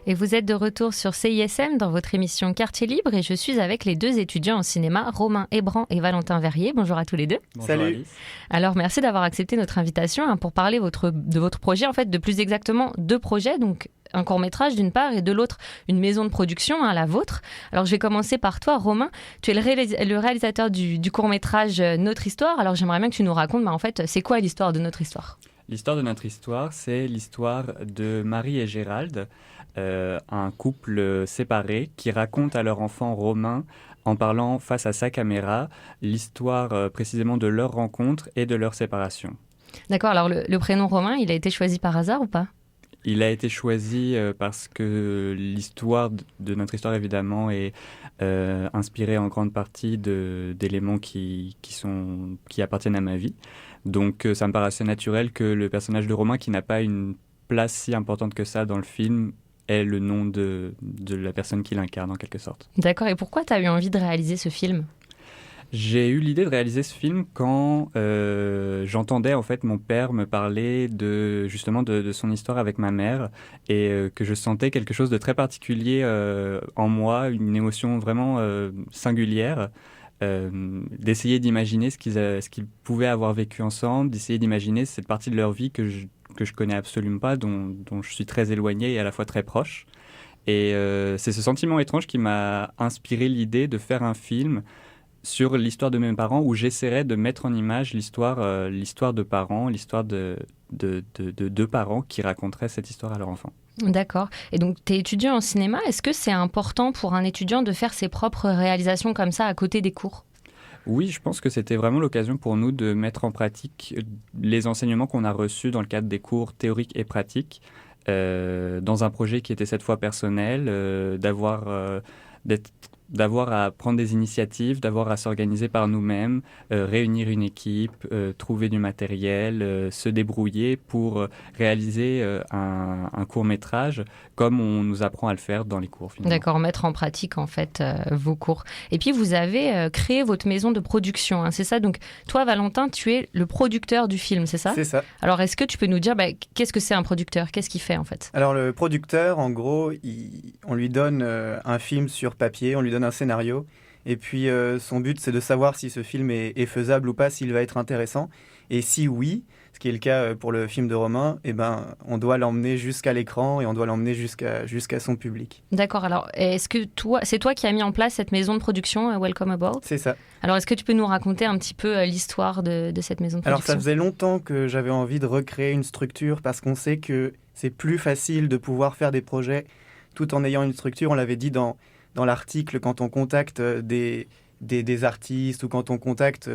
Et vous êtes de retour sur CISM dans votre émission Quartier Libre et je suis avec les deux étudiants en cinéma, Romain Hébran et Valentin Verrier. Bonjour à tous les deux. Bonjour. Salut. Alice. Alors merci d'avoir accepté notre invitation pour parler de votre projet, en fait de plus exactement deux projets, donc un court-métrage d'une part et de l'autre une maison de production, la vôtre. Alors je vais commencer par toi Romain, tu es le réalisateur du court-métrage Notre Histoire. Alors j'aimerais bien que tu nous racontes, en fait c'est quoi l'histoire de Notre Histoire ? L'histoire de notre histoire, c'est l'histoire de Marie et Gérald, un couple séparé qui raconte à leur enfant Romain, en parlant face à sa caméra, l'histoire précisément de leur rencontre et de leur séparation. D'accord, alors le prénom Romain, il a été choisi par hasard ou pas ? Il a été choisi parce que l'histoire de notre histoire, évidemment, est inspirée en grande partie d'éléments qui appartiennent à ma vie. Donc, ça me paraissait naturel que le personnage de Romain, qui n'a pas une place si importante que ça dans le film, ait le nom de la personne qui l'incarne, en quelque sorte. D'accord, et pourquoi tu as eu envie de réaliser ce film ? J'ai eu l'idée de réaliser ce film quand j'entendais en fait mon père me parler justement de son histoire avec ma mère et que je sentais quelque chose de très particulier en moi, une émotion vraiment singulière, d'essayer d'imaginer ce qu'ils pouvaient avoir vécu ensemble, d'essayer d'imaginer cette partie de leur vie que je connais absolument pas, dont je suis très éloigné et à la fois très proche. Et c'est ce sentiment étrange qui m'a inspiré l'idée de faire un film sur l'histoire de mes parents, où j'essaierais de mettre en image l'histoire de parents, l'histoire de deux parents qui raconteraient cette histoire à leur enfant. D'accord. Et donc, tu es étudiant en cinéma. Est-ce que c'est important pour un étudiant de faire ses propres réalisations comme ça à côté des cours ? Oui, je pense que c'était vraiment l'occasion pour nous de mettre en pratique les enseignements qu'on a reçus dans le cadre des cours théoriques et pratiques, dans un projet qui était cette fois personnel, d'avoir à prendre des initiatives, d'avoir à s'organiser par nous-mêmes, réunir une équipe, trouver du matériel, se débrouiller pour réaliser un court-métrage comme on nous apprend à le faire dans les cours. Finalement. D'accord, mettre en pratique en fait vos cours. Et puis vous avez créé votre maison de production, c'est ça ? Donc toi Valentin, tu es le producteur du film, c'est ça ? C'est ça. Alors est-ce que tu peux nous dire qu'est-ce que c'est un producteur ? Qu'est-ce qu'il fait en fait ? Alors le producteur, en gros, on lui donne un film sur papier, on lui donne un scénario, et puis son but c'est de savoir si ce film est faisable ou pas, s'il va être intéressant, et si oui, ce qui est le cas pour le film de Romain, on doit l'emmener jusqu'à l'écran et on doit l'emmener jusqu'à son public. D'accord, alors est-ce que c'est toi qui as mis en place cette maison de production, Welcome Aboard ? C'est ça. Alors est-ce que tu peux nous raconter un petit peu l'histoire de cette maison de production ? Alors ça faisait longtemps que j'avais envie de recréer une structure parce qu'on sait que c'est plus facile de pouvoir faire des projets tout en ayant une structure. On l'avait dit dans l'article, quand on contacte des artistes ou quand on contacte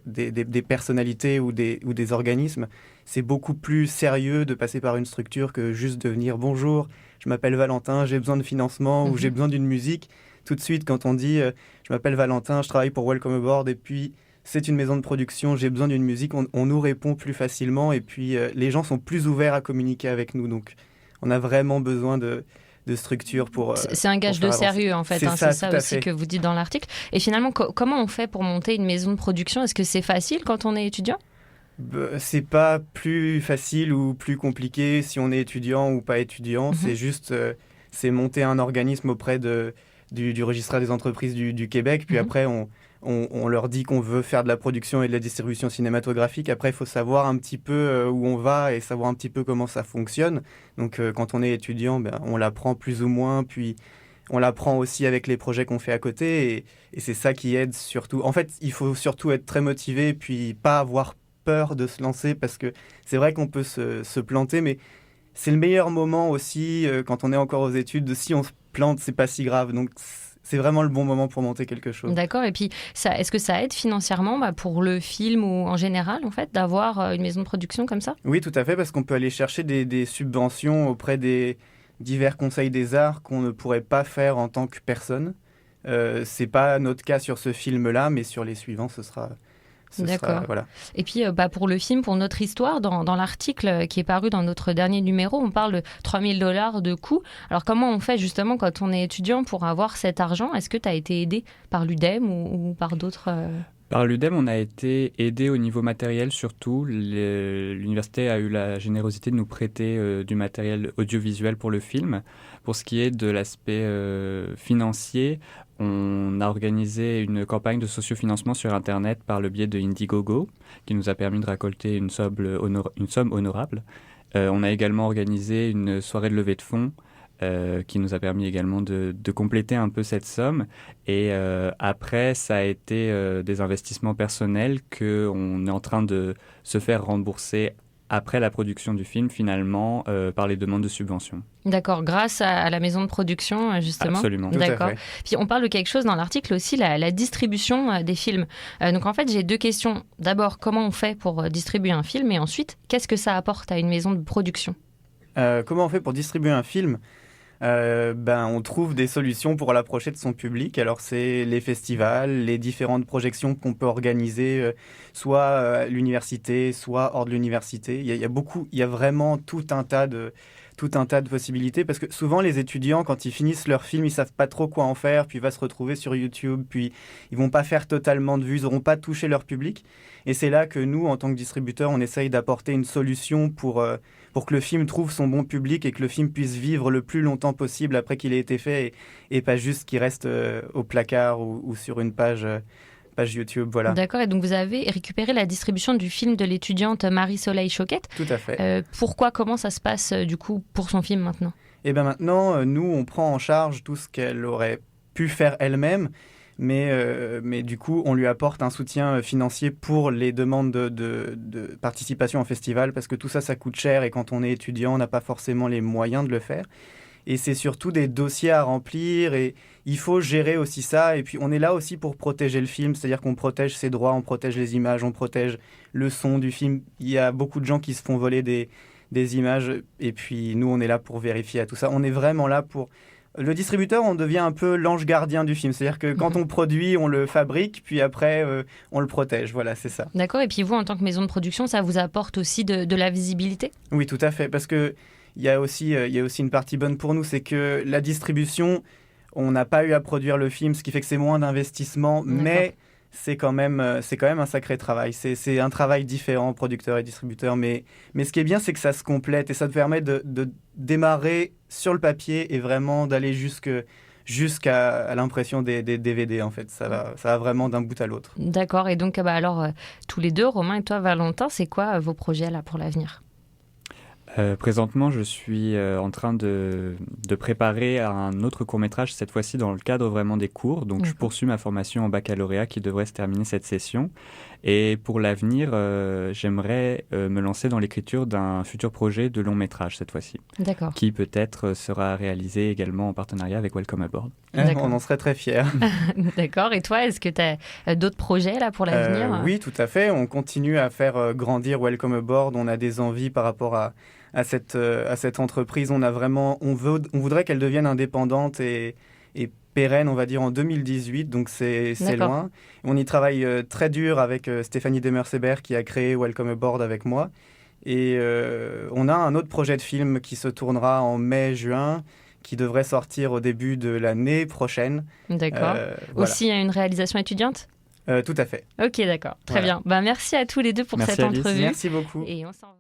des personnalités ou des organismes, c'est beaucoup plus sérieux de passer par une structure que juste de venir « Bonjour, je m'appelle Valentin, j'ai besoin de financement ou j'ai besoin d'une musique ». Tout de suite, quand on dit « Je m'appelle Valentin, je travaille pour Welcome Aboard et puis c'est une maison de production, j'ai besoin d'une musique », on nous répond plus facilement et puis les gens sont plus ouverts à communiquer avec nous. Donc, on a vraiment besoin de structure pour c'est un gage de sérieux en fait, c'est ça aussi que vous dites dans l'article. Et finalement, comment on fait pour monter une maison de production ? Est-ce que c'est facile quand on est étudiant ? C'est pas plus facile ou plus compliqué si on est étudiant ou pas étudiant, c'est juste c'est monter un organisme auprès du registre des entreprises du Québec, puis après on leur dit qu'on veut faire de la production et de la distribution cinématographique. Après, il faut savoir un petit peu où on va et savoir un petit peu comment ça fonctionne. Donc, quand on est étudiant, on l'apprend plus ou moins, puis on l'apprend aussi avec les projets qu'on fait à côté. Et c'est ça qui aide surtout. En fait, il faut surtout être très motivé, puis pas avoir peur de se lancer, parce que c'est vrai qu'on peut se planter, mais c'est le meilleur moment aussi, quand on est encore aux études, si on se plante, c'est pas si grave. Donc, c'est vraiment le bon moment pour monter quelque chose. D'accord. Et puis, est-ce que ça aide financièrement pour le film ou en général, en fait, d'avoir une maison de production comme ça ? Oui, tout à fait, parce qu'on peut aller chercher des subventions auprès des divers conseils des arts qu'on ne pourrait pas faire en tant que personne. C'est pas notre cas sur ce film-là, mais sur les suivants, ce sera... D'accord. Voilà. Et puis pour le film, pour Notre Histoire, dans l'article qui est paru dans notre dernier numéro, on parle de $3 000 de coût. Alors comment on fait justement quand on est étudiant pour avoir cet argent ? Est-ce que tu as été aidé par l'UDEM ou par d'autres Par l'UDEM, on a été aidé au niveau matériel surtout. L'université a eu la générosité de nous prêter du matériel audiovisuel pour le film. Pour ce qui est de l'aspect financier, on a organisé une campagne de sociofinancement sur Internet par le biais de Indiegogo, qui nous a permis de récolter une somme honorable. On a également organisé une soirée de levée de fonds qui nous a permis également de compléter un peu cette somme. Et après, ça a été des investissements personnels qu'on est en train de se faire rembourser après la production du film, finalement, par les demandes de subventions. D'accord, grâce à la maison de production, justement. Absolument. D'accord. Puis on parle de quelque chose dans l'article aussi, la distribution des films. Donc en fait, j'ai 2 questions. D'abord, comment on fait pour distribuer un film? Et ensuite, qu'est-ce que ça apporte à une maison de production? Comment on fait pour distribuer un film? On trouve des solutions pour l'approcher de son public. Alors c'est les festivals, les différentes projections qu'on peut organiser, soit à l'université, soit hors de l'université. Il y a vraiment tout un tas de possibilités, parce que souvent les étudiants, quand ils finissent leur film, ils savent pas trop quoi en faire, puis ils vont se retrouver sur YouTube, puis ils vont pas faire totalement de vues, ils n'auront pas touché leur public. Et c'est là que nous, en tant que distributeurs, on essaye d'apporter une solution pour que le film trouve son bon public et que le film puisse vivre le plus longtemps possible après qu'il ait été fait, et pas juste qu'il reste au placard ou sur une page YouTube, voilà. D'accord, et donc vous avez récupéré la distribution du film de l'étudiante Marie-Soleil Choquette. Tout à fait. Comment ça se passe du coup pour son film maintenant? Et maintenant, nous, on prend en charge tout ce qu'elle aurait pu faire elle-même, mais du coup, on lui apporte un soutien financier pour les demandes de participation en festival, parce que tout ça, ça coûte cher, et quand on est étudiant, on n'a pas forcément les moyens de le faire. Et c'est surtout des dossiers à remplir, et il faut gérer aussi ça. Et puis on est là aussi pour protéger le film, c'est-à-dire qu'on protège ses droits, on protège les images, on protège le son du film. Il y a beaucoup de gens qui se font voler des images, et puis nous on est là pour vérifier à tout ça. On est vraiment là pour... Le distributeur, on devient un peu l'ange gardien du film, c'est-à-dire que quand on produit, on le fabrique, puis après on le protège, voilà, c'est ça. D'accord, et puis vous en tant que maison de production, ça vous apporte aussi de la visibilité? Oui, tout à fait, parce que il y a aussi une partie bonne pour nous, c'est que la distribution, on n'a pas eu à produire le film, ce qui fait que c'est moins d'investissement, mais c'est quand même un sacré travail. C'est un travail différent, producteur et distributeur, mais ce qui est bien, c'est que ça se complète, et ça te permet de démarrer sur le papier et vraiment d'aller jusqu'à l'impression des DVD, en fait. Ça va vraiment d'un bout à l'autre. D'accord, et donc tous les deux, Romain et toi, Valentin, c'est quoi vos projets là pour l'avenir? Présentement, je suis en train de préparer un autre court-métrage, cette fois-ci dans le cadre vraiment des cours. Donc, je poursuis ma formation en baccalauréat qui devrait se terminer cette session. Et pour l'avenir, j'aimerais me lancer dans l'écriture d'un futur projet de long-métrage cette fois-ci. D'accord. Qui peut-être sera réalisé également en partenariat avec Welcome Aboard. On en serait très fiers. D'accord. Et toi, est-ce que tu as d'autres projets là pour l'avenir? Oui, tout à fait. On continue à faire grandir Welcome Aboard. On a des envies par rapport à cette entreprise. On voudrait qu'elle devienne indépendante et pérenne, on va dire, en 2018, donc c'est loin. On y travaille très dur avec Stéphanie Demerseber qui a créé Welcome Aboard avec moi. Et on a un autre projet de film qui se tournera en mai-juin, qui devrait sortir au début de l'année prochaine. D'accord. Voilà. Aussi une réalisation étudiante? Tout à fait. Ok, d'accord. Très bien. Merci à tous les deux pour cette entrevue. Merci beaucoup. Et on s'en va.